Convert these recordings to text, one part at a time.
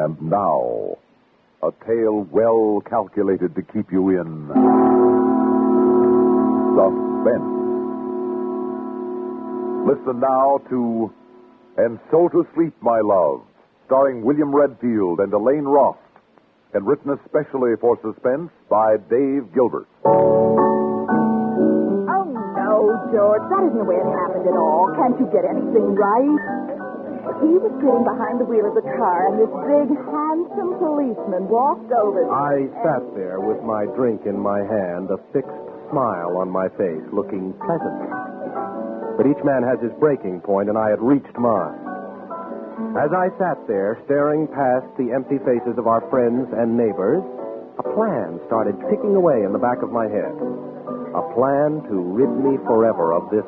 And now, a tale well calculated to keep you in suspense. Listen now to Andsoto, Sleep, My Love, starring William Redfield and Elaine Rost, and written especially for Suspense by Dave Gilbert. Oh, no, George, that isn't the way it happened at all. Can't you get anything right? He was sitting behind the wheel of the car, and this big, handsome policeman walked over. I sat there with my drink in my hand, a fixed smile on my face, looking pleasant. But each man has his breaking point, and I had reached mine. As I sat there, staring past the empty faces of our friends and neighbors, a plan started ticking away in the back of my head. A plan to rid me forever of this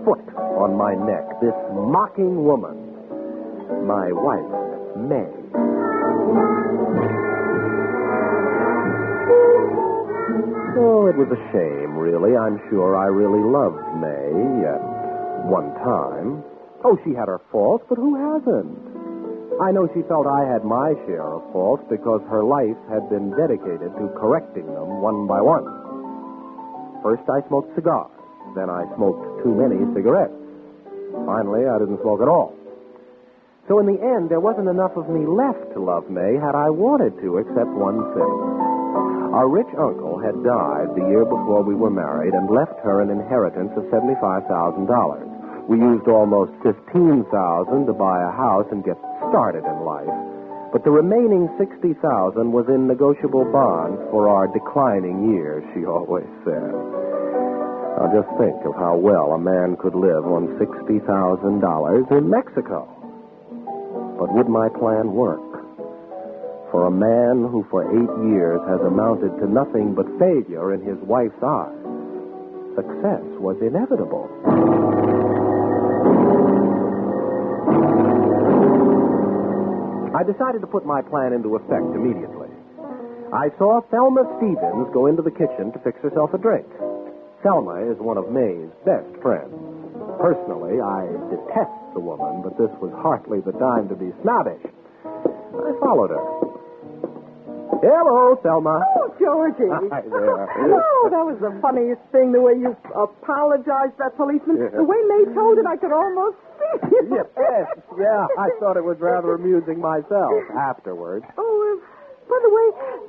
foot on my neck, this mocking woman. My wife, May. Oh, it was a shame, really. I'm sure I really loved May at one time. Oh, she had her faults, but who hasn't? I know she felt I had my share of faults because her life had been dedicated to correcting them one by one. First, I smoked cigars. Then I smoked too many cigarettes. Finally, I didn't smoke at all. So in the end, there wasn't enough of me left to love May had I wanted to, except one thing. Our rich uncle had died the year before we were married and left her an inheritance of $75,000. We used almost $15,000 to buy a house and get started in life. But the remaining $60,000 was in negotiable bonds for our declining years, she always said. Now just think of how well a man could live on $60,000 in Mexico. But would my plan work? For a man who for 8 years has amounted to nothing but failure in his wife's eyes, success was inevitable. I decided to put my plan into effect immediately. I saw Thelma Stevens go into the kitchen to fix herself a drink. Thelma is one of May's best friends. Personally, I detest the woman, but this was hardly the time to be snobbish. I followed her. Hello, Thelma. Oh, Georgie. Hi there. Oh, that was the funniest thing, the way you apologized to that policeman. Yeah. The way May told it, I could almost see you. Yes, yeah. I thought it was rather amusing myself afterwards. Oh, by the way,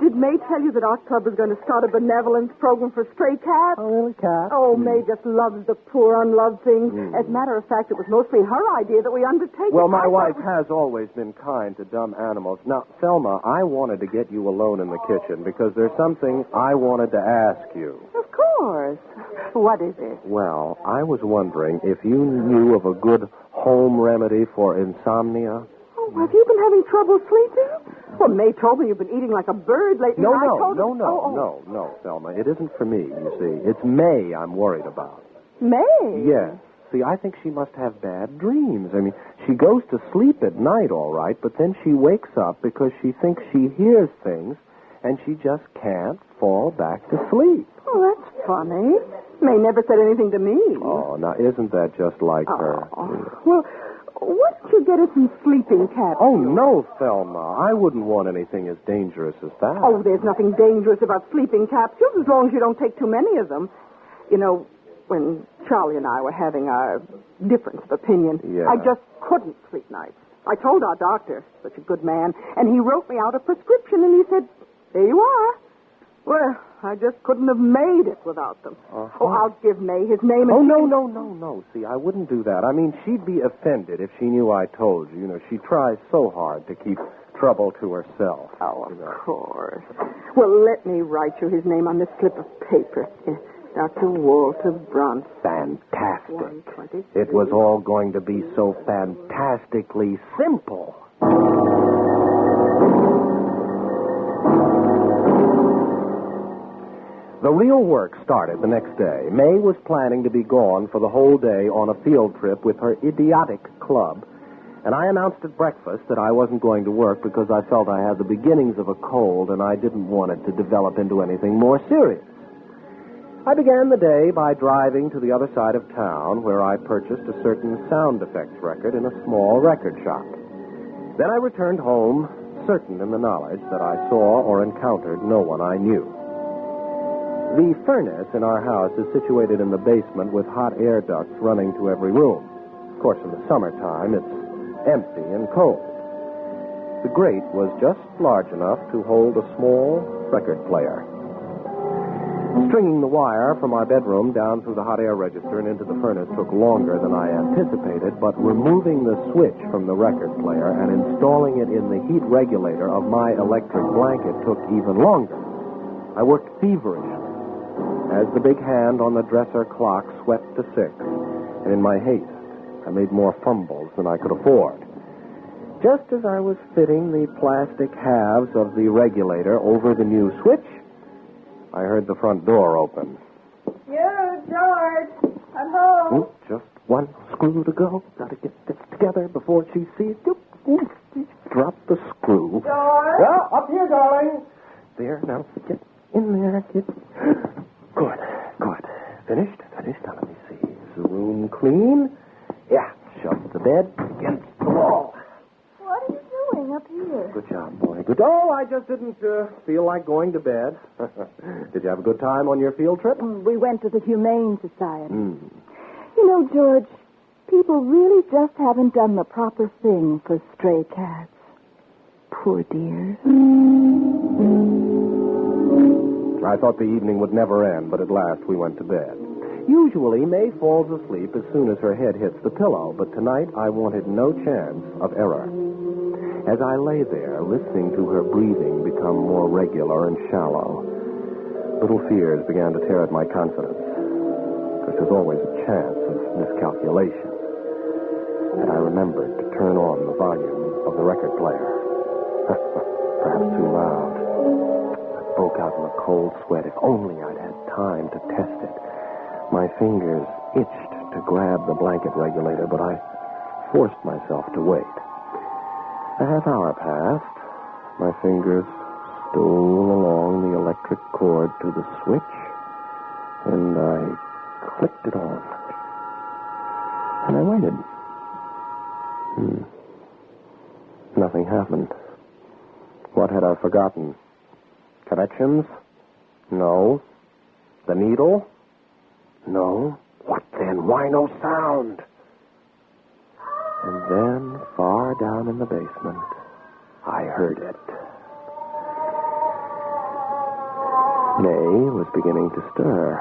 did May tell you that our club was going to start a benevolence program for stray cats? Oh, really, Cat? Oh, May just loves the poor, unloved things. As a matter of fact, it was mostly her idea that we undertake it. Well, my I wife thought- has always been kind to dumb animals. Now, Thelma, I wanted to get you alone in the kitchen because there's something I wanted to ask you. Of course. What is it? Well, I was wondering if you knew of a good home remedy for insomnia. Oh, have you been having trouble sleeping? Well, May told me you've been eating like a bird lately. No, and I told her... no, Thelma. It isn't for me, you see. It's May I'm worried about. May? Yes. See, I think she must have bad dreams. I mean, she goes to sleep at night, all right, but then she wakes up because she thinks she hears things, and she just can't fall back to sleep. Oh, that's funny. May never said anything to me. Oh, now, isn't that just like her? Well, why don't you get us some sleeping caps? Oh, no, Thelma. I wouldn't want anything as dangerous as that. Oh, there's nothing dangerous about sleeping capsules as long as you don't take too many of them. You know, when Charlie and I were having our difference of opinion, Yeah. I just couldn't sleep nights. I told our doctor, such a good man, and he wrote me out a prescription, and he said, "There you are." Well, I just couldn't have made it without them. Uh-huh. Oh, I'll give May his name. And Oh, she no, can- no. See, I wouldn't do that. I mean, she'd be offended if she knew I told you. You know, she tries so hard to keep trouble to herself. Oh, you know. of course. Well, let me write you his name on this slip of paper. Dr. Walter Bronson. Fantastic. 123. It was all going to be so fantastically simple. The real work started the next day. May was planning to be gone for the whole day on a field trip with her idiotic club, and I announced at breakfast that I wasn't going to work because I felt I had the beginnings of a cold and I didn't want it to develop into anything more serious. I began the day by driving to the other side of town where I purchased a certain sound effects record in a small record shop. Then I returned home, certain in the knowledge that I saw or encountered no one I knew. The furnace in our house is situated in the basement with hot air ducts running to every room. Of course, in the summertime, it's empty and cold. The grate was just large enough to hold a small record player. Stringing the wire from our bedroom down through the hot air register and into the furnace took longer than I anticipated, but removing the switch from the record player and installing it in the heat regulator of my electric blanket took even longer. I worked feverishly as the big hand on the dresser clock swept to 6, and in my haste, I made more fumbles than I could afford. Just as I was fitting the plastic halves of the regulator over the new switch, I heard the front door open. You, George. I'm home. Just one screw to go. Gotta get this together before she sees. Drop the screw. George? Well, up here, darling. There, now, get in there. Get... Good. Finished? Now, let me see. Is the room clean? Yeah. Shove the bed against the wall. What are you doing up here? Good job, boy. Good. Oh, I just didn't feel like going to bed. Did you have a good time on your field trip? We went to the Humane Society. You know, George, people really just haven't done the proper thing for stray cats. Poor dears. I thought the evening would never end, but at last we went to bed. Usually, May falls asleep as soon as her head hits the pillow, but tonight I wanted no chance of error. As I lay there, listening to her breathing become more regular and shallow, little fears began to tear at my confidence, because there's always a chance of miscalculation. And I remembered to turn on the volume of the record player. Perhaps too loud. I broke out in a cold sweat. If only I'd had time to test it. My fingers itched to grab the blanket regulator, but I forced myself to wait. A half hour passed. My fingers stole along the electric cord to the switch, and I clicked it on. And I waited. Nothing happened. What had I forgotten? Connections? No. The needle? No. What then? Why no sound? And then, far down in the basement, I heard it. May was beginning to stir.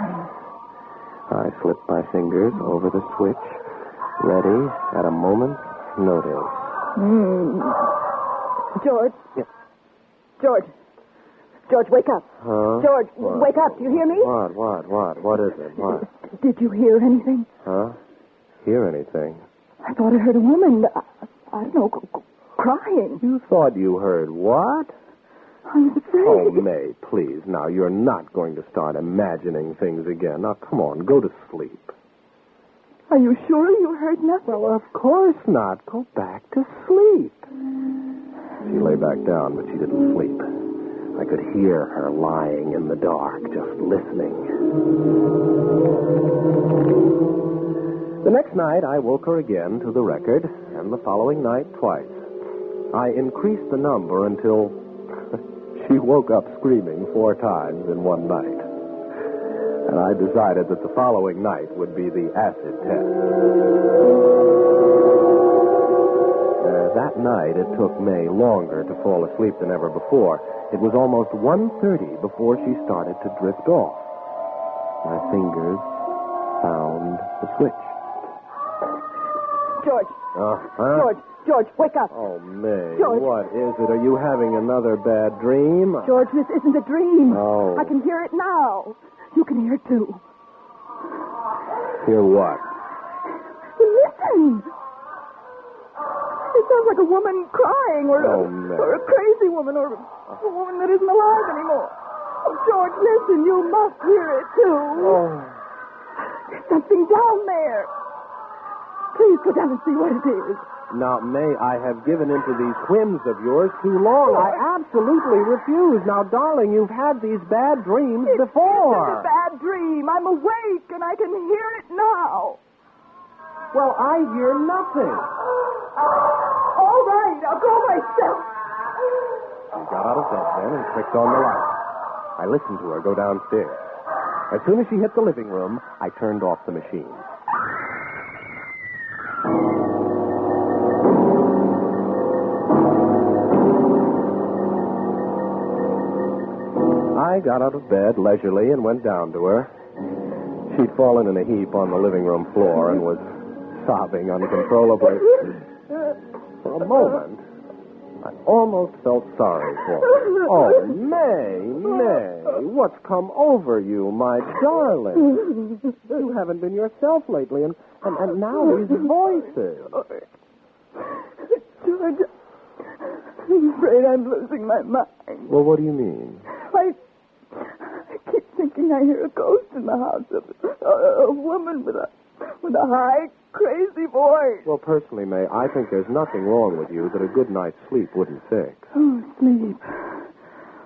I slipped my fingers over the switch, ready at a moment's notice. George? Yeah. George, wake up. Huh? George, wake up. Do you hear me? What? What is it? What? Did you hear anything? Huh? Hear anything? I thought I heard a woman, I don't know, crying. You thought you heard what? I was afraid. Oh, May, please. Now, you're not going to start imagining things again. Now, come on, go to sleep. Are you sure you heard nothing? Well, of course not. Go back to sleep. She lay back down, but she didn't sleep. I could hear her lying in the dark, just listening. The next night, I woke her again to the record, and the following night twice. I increased the number until she woke up screaming 4 times in one night. And I decided that the following night would be the acid test. That night, it took May longer to fall asleep than ever before. It was almost 1:30 before she started to drift off. My fingers found the switch. George. Huh? George, wake up. Oh, May, George. What is it? Are you having another bad dream? George, this isn't a dream. Oh. I can hear it now. You can hear it, too. Hear what? Listen. It sounds like a woman crying, or a crazy woman, or a woman that isn't alive anymore. Oh, George, listen. You must hear it, too. Oh. There's something down there. Please go down and see what it is. Now, May, I have given into these whims of yours too long. I absolutely refuse. Now, darling, you've had these bad dreams before. It's a bad dream. I'm awake, and I can hear it now. Well, I hear nothing. All right, I'll go myself. She got out of bed then and clicked on the light. I listened to her go downstairs. As soon as she hit the living room, I turned off the machine. I got out of bed leisurely and went down to her. She'd fallen in a heap on the living room floor and was sobbing uncontrollably. For a moment, I almost felt sorry for her. Oh, May, what's come over you, my darling? You haven't been yourself lately, and now these voices. George, I'm afraid I'm losing my mind. Well, what do you mean? I keep thinking I hear a ghost in the house. A woman with a high, crazy voice. Well, personally, May, I think there's nothing wrong with you that a good night's sleep wouldn't fix. Oh, sleep.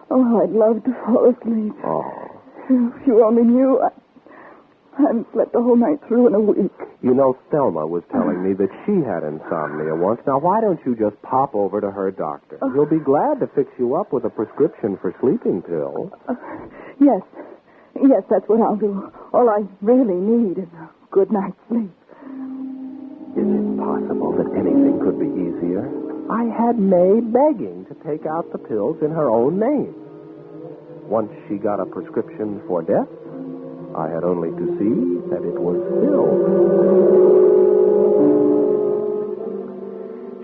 Oh, I'd love to fall asleep. Oh. If you only knew, I haven't slept the whole night through in a week. You know, Thelma was telling me that she had insomnia once. Now, why don't you just pop over to her doctor? He'll be glad to fix you up with a prescription for sleeping pills. Yes. Yes, that's what I'll do. All I really need is a good night's sleep. Is it possible that anything could be easier? I had May begging to take out the pills in her own name. Once she got a prescription for death, I had only to see that it was filled.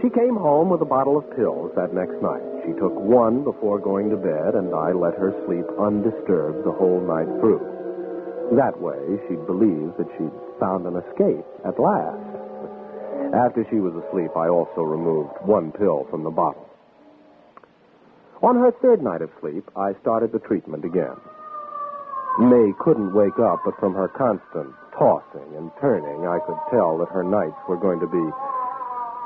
She came home with a bottle of pills that next night. She took one before going to bed, and I let her sleep undisturbed the whole night through. That way, she'd believe that she'd found an escape at last. After she was asleep, I also removed one pill from the bottle. On her third night of sleep, I started the treatment again. May couldn't wake up, but from her constant tossing and turning, I could tell that her nights were going to be,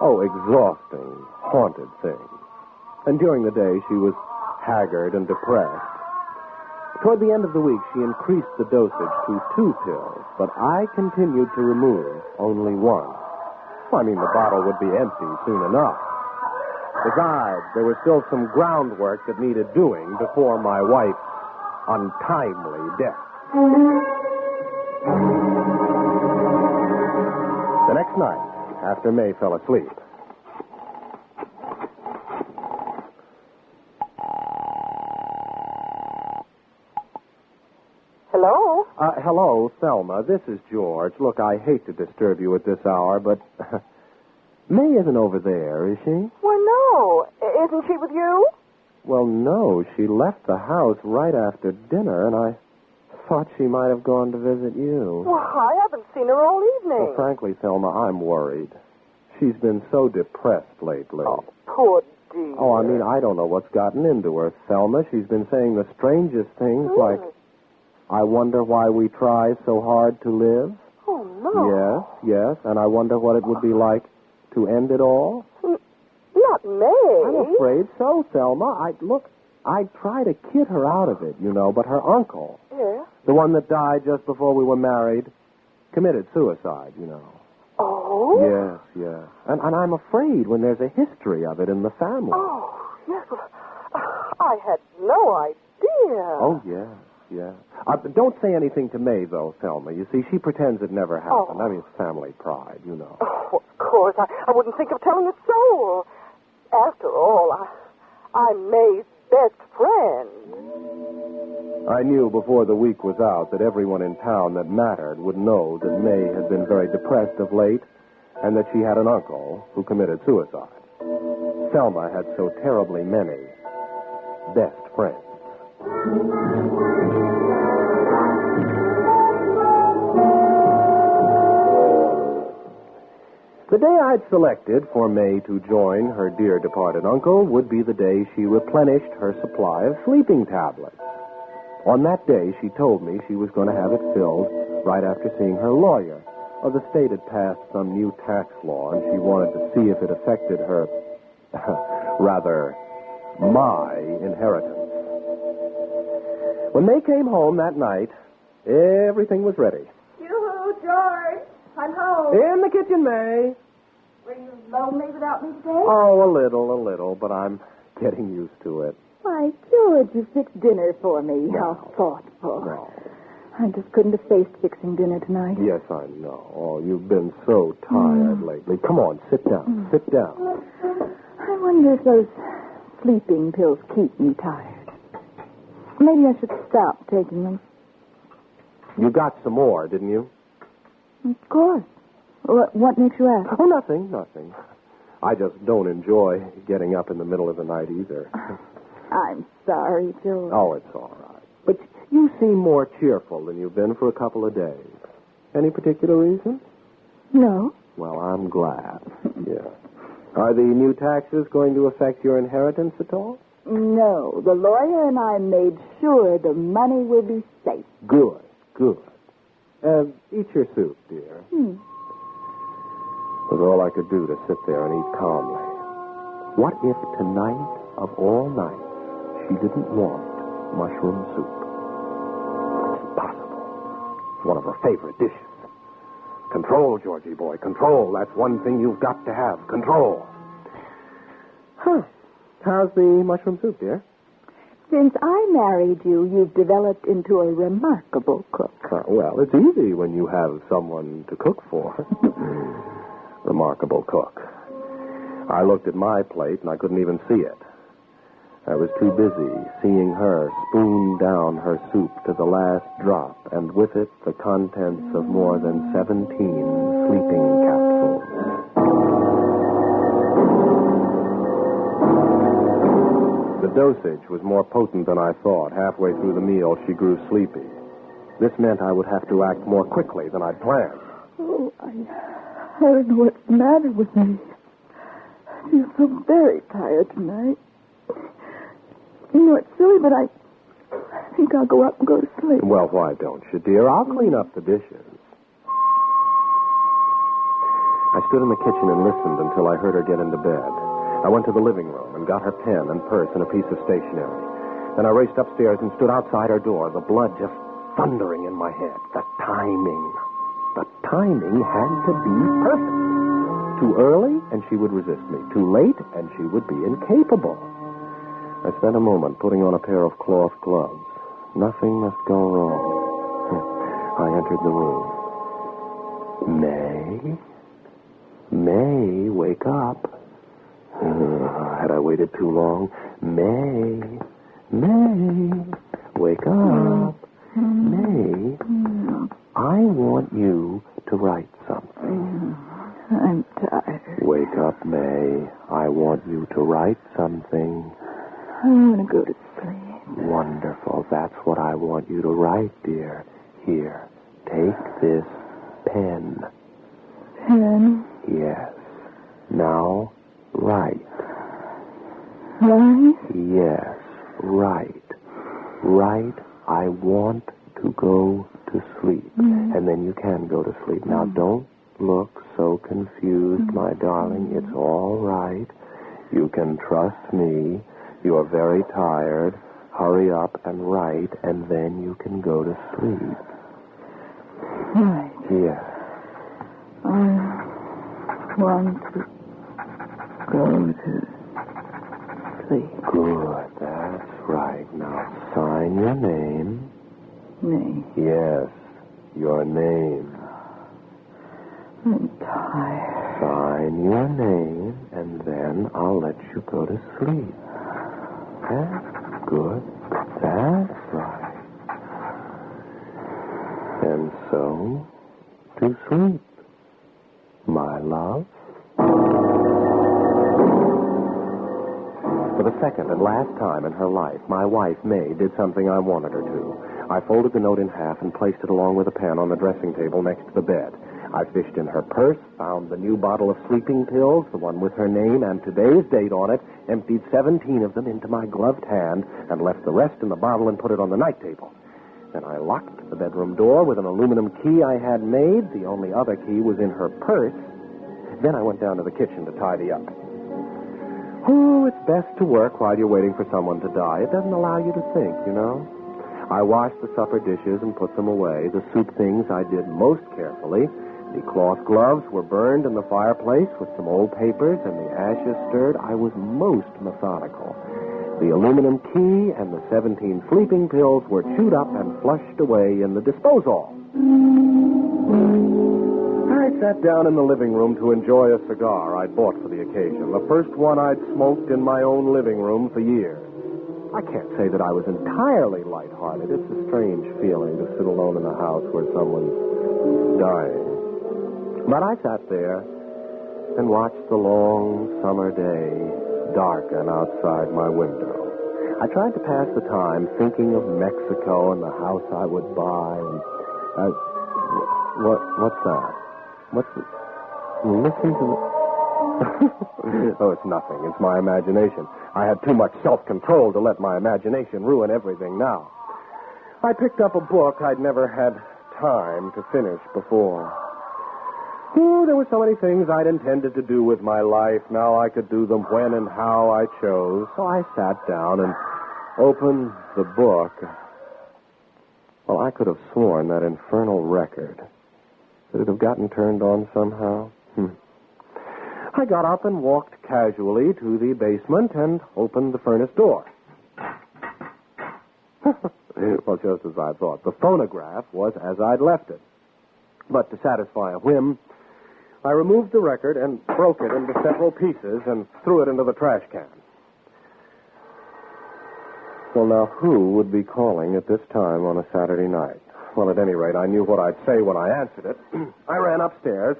exhausting, haunted things. And during the day, she was haggard and depressed. Toward the end of the week, she increased the dosage to 2 pills, but I continued to remove only one. I mean, the bottle would be empty soon enough. Besides, there was still some groundwork that needed doing before my wife's untimely death. The next night, after May fell asleep. Hello? Hello, Thelma. This is George. Look, I hate to disturb you at this hour, but May isn't over there, is she? Well, no. Isn't she with you? Well, no. She left the house right after dinner, and I thought she might have gone to visit you. Well, I haven't seen her all evening. Well, frankly, Thelma, I'm worried. She's been so depressed lately. Oh, poor dear. Oh, I mean, I don't know what's gotten into her, Thelma. She's been saying the strangest things like, I wonder why we try so hard to live. Oh, no. Yes, and I wonder what it would be like to end it all. Not May. I'm afraid so, Thelma. I'd try to kid her out of it, but her uncle, the one that died just before we were married, committed suicide, Oh? Yes. And I'm afraid when there's a history of it in the family. Oh, yes. I had no idea. Oh, yes. Don't say anything to May, though, Thelma. You see, she pretends it never happened. I mean, it's family pride, Oh, of course. I wouldn't think of telling a soul. After all, I'm May's best friend. I knew before the week was out that everyone in town that mattered would know that May had been very depressed of late and that she had an uncle who committed suicide. Thelma had so terribly many best friends. The day I'd selected for May to join her dear departed uncle would be the day she replenished her supply of sleeping tablets. On that day, she told me she was going to have it filled right after seeing her lawyer. The state had passed some new tax law, and she wanted to see if it affected her, my inheritance. When May came home that night, everything was ready. Yoo-hoo, George. I'm home. In the kitchen, May. Were you lonely without me today? Oh, a little, but I'm getting used to it. Why, George, you fixed dinner for me. No. How thoughtful. No. I just couldn't have faced fixing dinner tonight. Yes, I know. Oh, you've been so tired lately. Come on, sit down. Sit down. I wonder if those sleeping pills keep me tired. Maybe I should stop taking them. You got some more, didn't you? Of course. What makes you ask? Oh, nothing. I just don't enjoy getting up in the middle of the night either. I'm sorry, George. Oh, it's all right. But you seem more cheerful than you've been for a couple of days. Any particular reason? No. Well, I'm glad. Yeah. Are the new taxes going to affect your inheritance at all? No. The lawyer and I made sure the money will be safe. Good. Eat your soup, dear. It was all I could do to sit there and eat calmly. What if tonight, of all nights, she didn't want mushroom soup? It's impossible. It's one of her favorite dishes. Control, Georgie boy, control. That's one thing you've got to have, control. Huh. How's the mushroom soup, dear? Since I married you, you've developed into a remarkable cook. Well, it's easy when you have someone to cook for. Remarkable cook. I looked at my plate and I couldn't even see it. I was too busy seeing her spoon down her soup to the last drop, and with it the contents of more than 17 sleeping capsules. The dosage was more potent than I thought. Halfway through the meal, she grew sleepy. This meant I would have to act more quickly than I'd planned. Oh, I don't know what's the matter with me. I feel so very tired tonight. You know, it's silly, but I think I'll go up and go to sleep. Well, why don't you, dear? I'll clean up the dishes. I stood in the kitchen and listened until I heard her get into bed. I went to the living room and got her pen and purse and a piece of stationery. Then I raced upstairs and stood outside her door, the blood just thundering in my head. The timing had to be perfect. Too early, and she would resist me. Too late, and she would be incapable. I spent a moment putting on a pair of cloth gloves. Nothing must go wrong. I entered the room. May, wake up. Had I waited too long? May, wake up. May, I want you to write something. I'm tired. Wake up, May. I want you to write something. I want to go to sleep. Wonderful. That's what I want you to write, dear. Here, take this pen. Pen? Yes. Now, write. Right? Yes, write. Write, I want to go to sleep. And then you can go to sleep. Now, don't look so confused, my darling. It's all right. You can trust me. You're very tired. Hurry up and write, and then you can go to sleep. Right. Yes. I want to go to sleep. Good, that's right. Now, sign your name. Me. Yes, your name. I'm tired. Sign your name, and then I'll let you go to sleep. That's good. That's right. And so, to sleep, my love. For the second and last time in her life, my wife, May, did something I wanted her to. I folded the note in half and placed it along with a pen on the dressing table next to the bed. I fished in her purse, found the new bottle of sleeping pills, the one with her name and today's date on it, emptied 17 of them into my gloved hand, and left the rest in the bottle and put it on the night table. Then I locked the bedroom door with an aluminum key I had made. The only other key was in her purse. Then I went down to the kitchen to tidy up. Oh, it's best to work while you're waiting for someone to die. It doesn't allow you to think, you know. I washed the supper dishes and put them away. The soup things I did most carefully. The cloth gloves were burned in the fireplace with some old papers and the ashes stirred. I was most methodical. The aluminum key and the 17 sleeping pills were chewed up and flushed away in the disposal. I sat down in the living room to enjoy a cigar I'd bought for the occasion, the first one I'd smoked in my own living room for years. I can't say that I was entirely lighthearted. It's a strange feeling to sit alone in a house where someone's dying. But I sat there and watched the long summer day darken outside my window. I tried to pass the time thinking of Mexico and the house I would buy. And what's that? Listen to the... Oh, it's nothing. It's my imagination. I had too much self-control to let my imagination ruin everything now. I picked up a book I'd never had time to finish before. Oh, there were so many things I'd intended to do with my life. Now I could do them when and how I chose. So I sat down and opened the book. Well, I could have sworn that infernal record. Could it have gotten turned on somehow? I got up and walked casually to the basement and opened the furnace door. Well, just as I thought. The phonograph was as I'd left it. But to satisfy a whim, I removed the record and broke it into several pieces and threw it into the trash can. Well, now, who would be calling at this time on a Saturday night? Well, at any rate, I knew what I'd say when I answered it. I ran upstairs.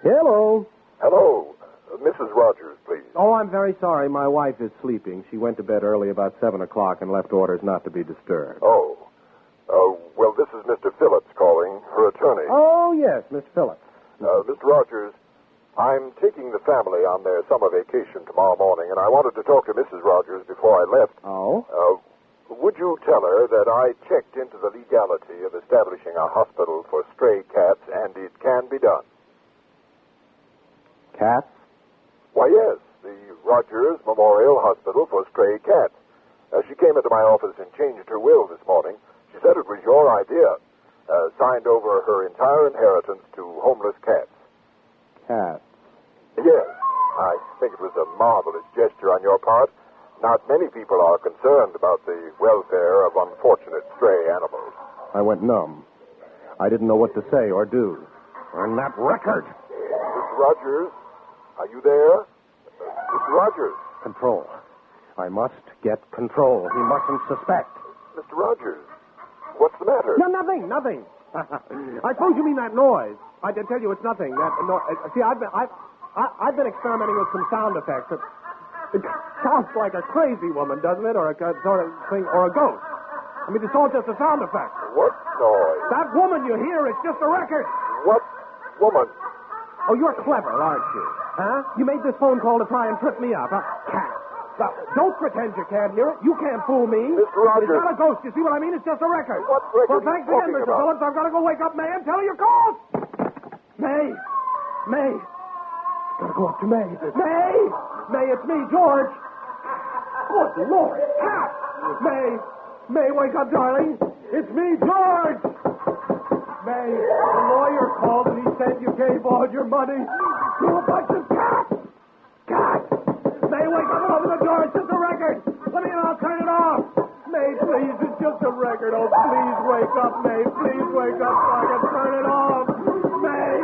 Hello. Hello. Mrs. Rogers, please. Oh, I'm very sorry. My wife is sleeping. She went to bed early about 7 o'clock and left orders not to be disturbed. Oh. Well, this is Mr. Phillips calling, her attorney. Oh, yes, Miss Phillips. Mr. Rogers, I'm taking the family on their summer vacation tomorrow morning, and I wanted to talk to Mrs. Rogers before I left. Oh? Would you tell her that I checked into the legality of establishing a hospital for stray cats, and it can be done? Cats? Why, yes, the Rogers Memorial Hospital for Stray Cats. She came into my office and changed her will this morning. She said it was your idea. Signed over her entire inheritance to homeless cats. Cats? Yes, I think it was a marvelous gesture on your part. Not many people are concerned about the welfare of unfortunate stray animals. I went numb. I didn't know what to say or do. And that record! Mr. Rogers, are you there? Mr. Rogers. Control. I must get control. He mustn't suspect. Mr. Rogers, what's the matter? No, nothing. I suppose you mean that noise. I did tell you it's nothing. See, I've been experimenting with some sound effects. It sounds like a crazy woman, doesn't it? Or a sort of thing, or a ghost. I mean, it's all just a sound effect. What noise? That woman you hear, it's just a record. What woman? Oh, you're clever, aren't you? Huh? You made this phone call to try and trip me up. Cat. Now, don't pretend you can't hear it. You can't fool me. Mr. Rogers. It's not a ghost. You see what I mean? It's just a record. What record Well, are you thanks again, talking Mr. about? Phillips. I've got to go wake up May and tell her you called. May. Gotta go up to May. May, it's me, George. Good Lord. Cat. May, wake up, darling. It's me, George. May, the lawyer called and he said you gave all your money to a bunch of cats. Cats. May, wake up and open the door. It's just a record. Let me in, I'll turn it off. May, please, it's just a record. Oh, please wake up, May. Please wake up so I can turn it off. May,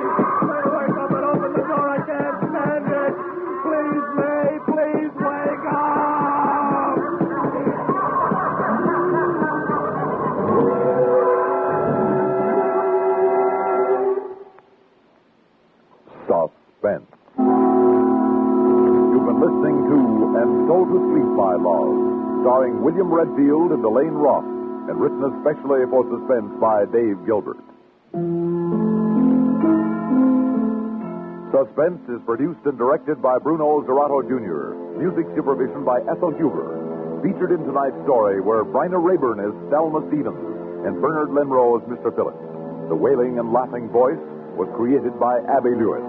wake up and open the door. I can't stand it. Please, May, please wake up. Suspense. You've been listening to Andsoto, Sleep My Love, starring William Redfield and Elaine Roth, and written especially for Suspense by Dave Gilbert. Suspense is produced and directed by Bruno Zerato Jr., music supervision by Ethel Huber. Featured in tonight's story were Bryna Rayburn as Thelma Stevens and Bernard Lenroe as Mr. Phillips. The wailing and laughing voice was created by Abby Lewis.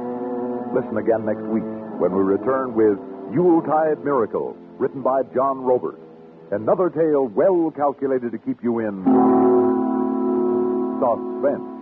Listen again next week when we return with Yuletide Miracle, written by John Robert. Another tale well calculated to keep you in Suspense.